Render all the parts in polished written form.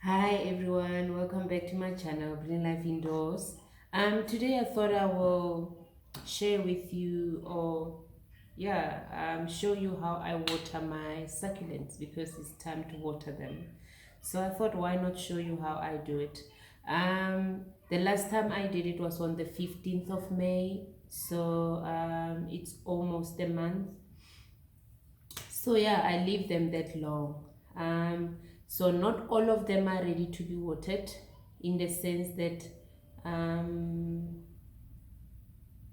Hi everyone, welcome back to my channel, Green Life Indoors. Today I thought I will share with you show you how I water my succulents because it's time to water them. So I thought why not show you how I do it. The last time I did it was on the 15th of May, so it's almost a month. So yeah, I leave them that long. So not all of them are ready to be watered, in the sense that um,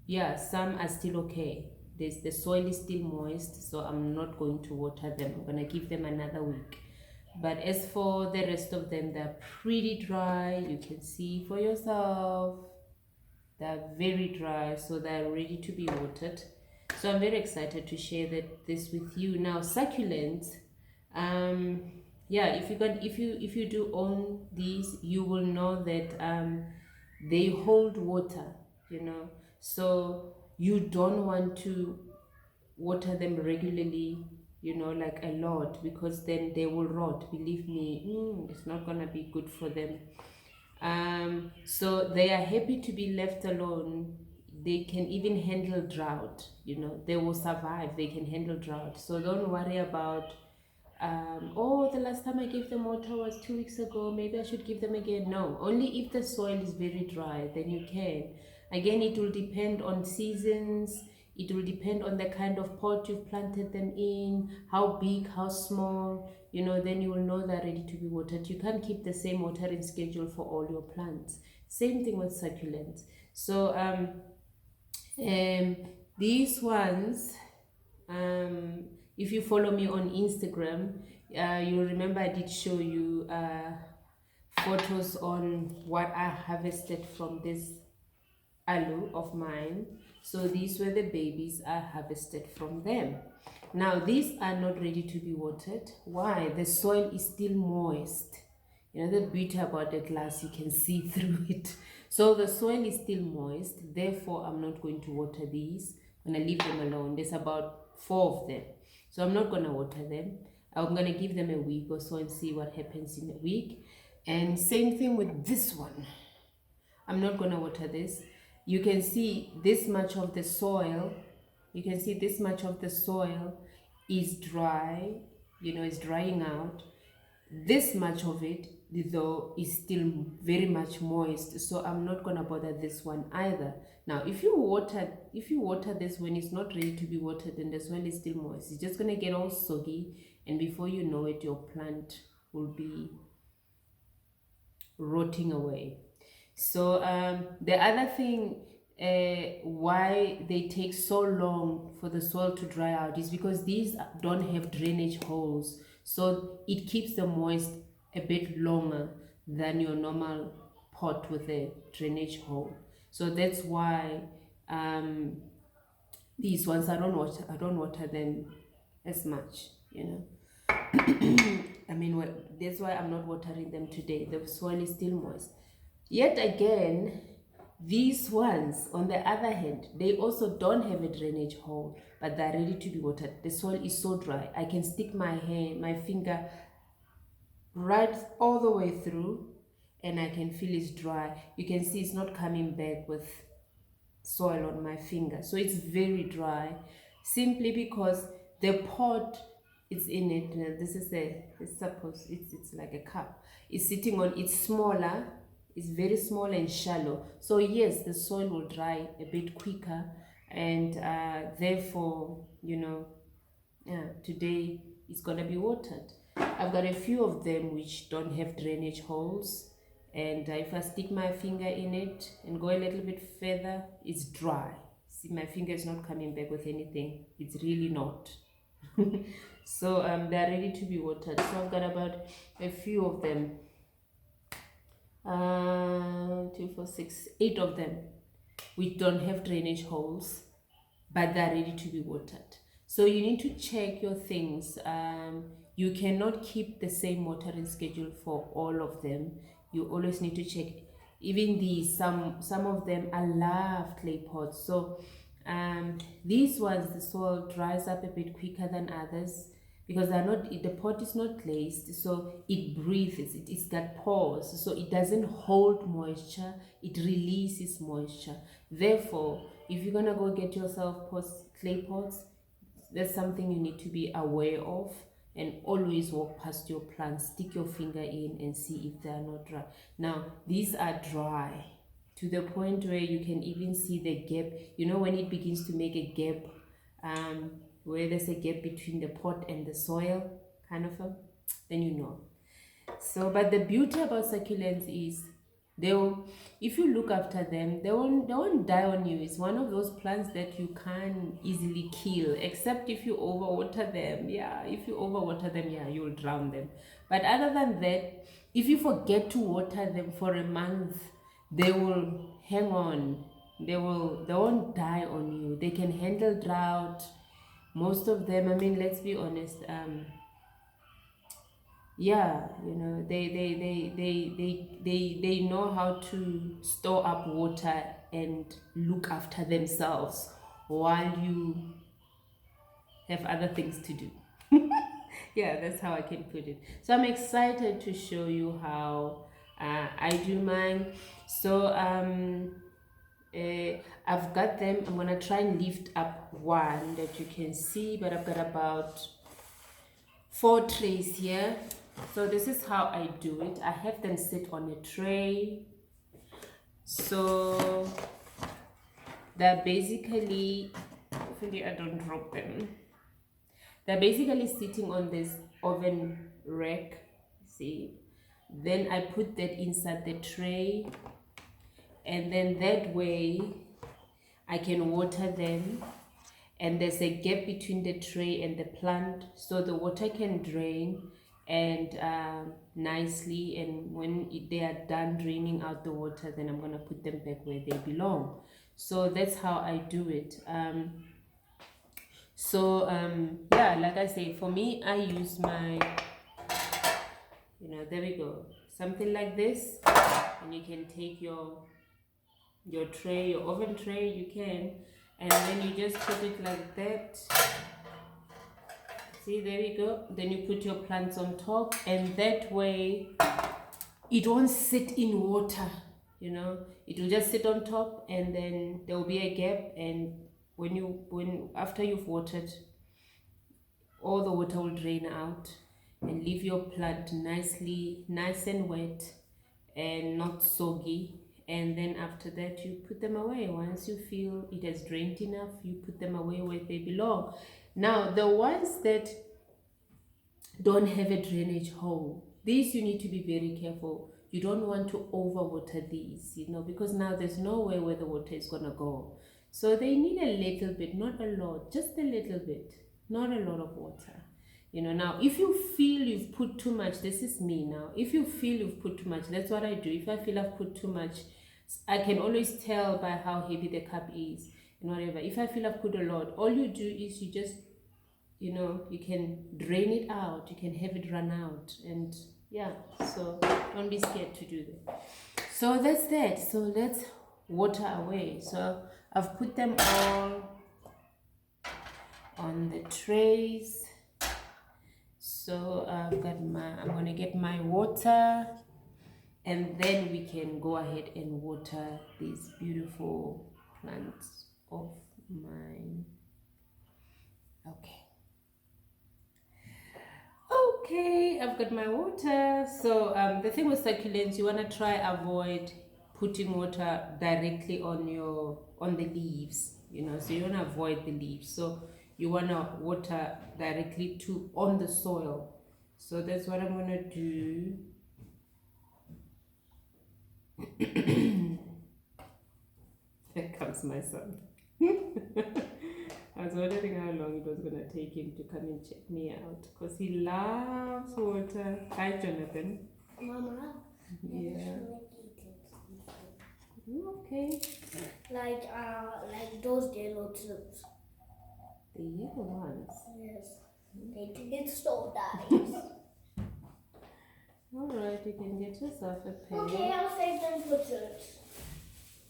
yeah, some are still okay. The soil is still moist, so I'm not going to water them. I'm gonna give them another week. But as for the rest of them, they're pretty dry. You can see for yourself. They're very dry, so they're ready to be watered. So I'm very excited to share this with you. Now, succulents, yeah, if you do own these, you will know that they hold water, so you don't want to water them regularly, like a lot, because then they will rot. Believe me, it's not gonna be good for them. So they are happy to be left alone. They can even handle drought, they will survive, they can handle drought. So don't worry about, oh, the last time I gave them water was 2 weeks ago, maybe I should give them again. No, only if the soil is very dry, then you can. Again, it will depend on seasons. It will depend on the kind of pot you've planted them in, how big, how small, then you will know they're ready to be watered. You can't keep the same watering schedule for all your plants. Same thing with succulents. So um, these ones, if you follow me on Instagram, you'll remember I did show you photos on what I harvested from this aloe of mine. So these were the babies I harvested from them. Now these are not ready to be watered. Why? The soil is still moist. The beauty about the glass, you can see through it. So the soil is still moist, therefore I'm not going to water these. I'm going to leave them alone. There's about 4 of them, so I'm not going to water them. I'm going to give them a week or so and see what happens in a week. And same thing with this one. I'm not going to water this. You can see this much of the soil. You can see this much of the soil is dry, is drying out. This much of it, though, is still very much moist, so I'm not going to bother this one either. Now, if you water this when it's not ready to be watered and the soil is still moist, it's just going to get all soggy, and before you know it, your plant will be rotting away. So the other thing, why they take so long for the soil to dry out, is because these don't have drainage holes, so it keeps the moist a bit longer than your normal pot with a drainage hole. So that's why these ones I don't water them as much, I mean, that's why I'm not watering them today. The soil is still moist. Yet again, these ones, on the other hand, they also don't have a drainage hole, but they're ready to be watered. The soil is so dry. I can stick my finger right all the way through, and I can feel it's dry. You can see it's not coming back with soil on my finger. So it's very dry, simply because the pot it's in it. This is it's like a cup. It's sitting on, it's smaller, it's very small and shallow. So yes, the soil will dry a bit quicker, and therefore, today it's gonna be watered. I've got a few of them which don't have drainage holes, and if I stick my finger in it and go a little bit further, it's dry. See, my finger is not coming back with anything. It's really not. So they're ready to be watered. So I've got about a few of them. 2, 4, 6, 8 of them which don't have drainage holes, but they're ready to be watered. So you need to check your things. You cannot keep the same watering schedule for all of them. You always need to check. Even these, some of them, I love clay pots. So these ones, the soil dries up a bit quicker than others, because they're not, the pot is not glazed, so it breathes, it's got pores, so it doesn't hold moisture, it releases moisture. Therefore, if you're gonna go get yourself clay pots, that's something you need to be aware of, and always walk past your plants, stick your finger in and see if they are not dry. Now these are dry to the point where you can even see the gap, you know, when it begins to make a gap, where there's a gap between the pot and the soil, kind of then you know. So, but the beauty about succulents is they'll, if you look after them, they won't die on you. It's one of those plants that you can't easily kill, except if you overwater them. Yeah, if you overwater them, yeah, you'll drown them. But other than that, if you forget to water them for a month, they will hang on. They won't die on you. They can handle drought. Most of them, I mean, let's be honest, yeah, you know, they know how to store up water and look after themselves while you have other things to do. Yeah, that's how I can put it. So I'm excited to show you how I do mine. So I've got them. I'm gonna try and lift up one that you can see, but I've got about 4 trays here. So this is how I do it. I have them sit on a tray. So they're basically, hopefully I don't drop them. They're basically sitting on this oven rack, see. Then I put that inside the tray, and then that way I can water them, and there's a gap between the tray and the plant, so the water can drain and nicely, and when they are done draining out the water, then I'm gonna put them back where they belong. So that's how I do it. Yeah, like I say, for me, I use my, you know, there we go, something like this, and you can take your tray, your oven tray, you can, and then you just put it like that. See, there we go. Then you put your plants on top, and that way it won't sit in water, you know, it will just sit on top, and then there will be a gap, and after you've watered, all the water will drain out and leave your plant nice and wet and not soggy. And then after that, you put them away. Once you feel it has drained enough, you put them away where they belong. Now the ones that don't have a drainage hole, these you need to be very careful. You don't want to overwater these, you know, because now there's nowhere where the water is gonna go. So they need a little bit, not a lot, just a little bit, not a lot of water. You know, now if you feel you've put too much, this is me now, if you feel you've put too much, that's what I do. If I feel I've put too much, I can always tell by how heavy the cup is and whatever. If I feel I've put a lot, all you do is you just, you know, you can drain it out, you can have it run out, and yeah, so don't be scared to do that. So that's that. So let's water away. So I've put them all on the trays. So I'm gonna get my water, and then we can go ahead and water these beautiful plants of mine. Okay, I've got my water. So the thing with succulents, you want to try avoid putting water directly on the leaves, you know, so you want to avoid the leaves. So you want to water directly on the soil. So that's what I'm going to do. Here comes my son. I was wondering how long it was going to take him to come and check me out, because he loves water. Hi, Jonathan. Mama. Yeah. Okay. Like those yellow tubes. The yellow ones? Yes. They did so nice. Alright, you can get yourself a pair. Okay, I'll save them for church.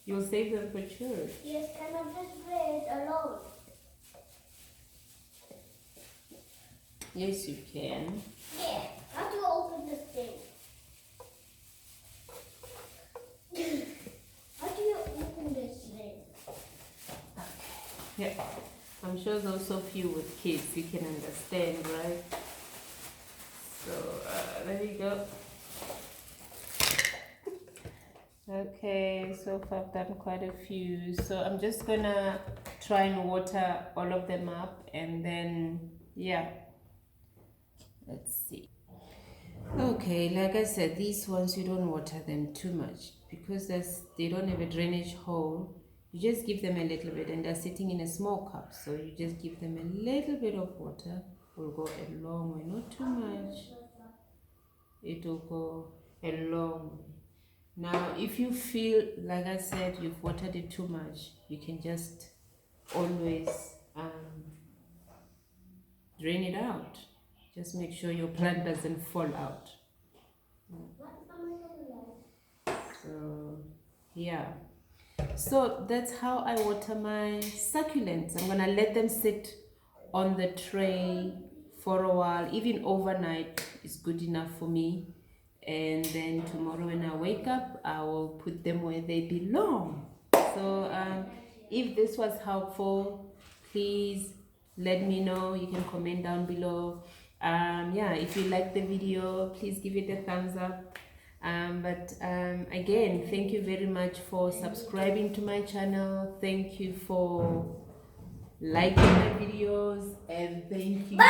You'll save them for church? Yes, can I just play it alone? Yes, you can. Yeah. How do you open this thing? How do you open this thing? Yeah. I'm sure those of you with kids, you can understand, right? So, there you go. Okay, so far I've done quite a few. So I'm just gonna try and water all of them up, and then, yeah. Let's see. Okay, like I said, these ones you don't water them too much because they don't have a drainage hole. You just give them a little bit, and they're sitting in a small cup, so you just give them a little bit of water. Will go a long way, not too much. It will go a long way. Now, if you feel, like I said, you've watered it too much, you can just always drain it out. Just make sure your plant doesn't fall out. So, yeah. So that's how I water my succulents. I'm gonna let them sit on the tray for a while. Even overnight is good enough for me. And then tomorrow when I wake up, I will put them where they belong. So if this was helpful, please let me know. You can comment down below. Yeah, if you like the video, please give it a thumbs up. Again, thank you very much for subscribing to my channel. Thank you for liking my videos, and thank you for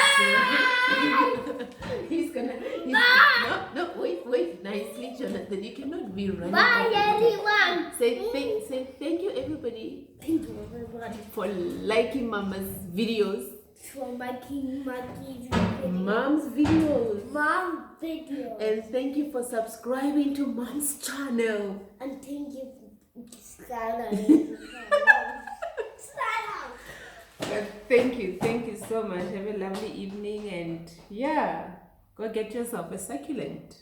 no, wait nicely, Jonathan. You cannot be running. Bye, everyone. Say thank you, everybody. Thank you, everybody. For liking Mama's videos. For making Mom's videos. Mom video. And thank you for subscribing to Mom's channel. And thank you for Skyline. But thank you so much. Have a lovely evening, and yeah, go get yourself a succulent.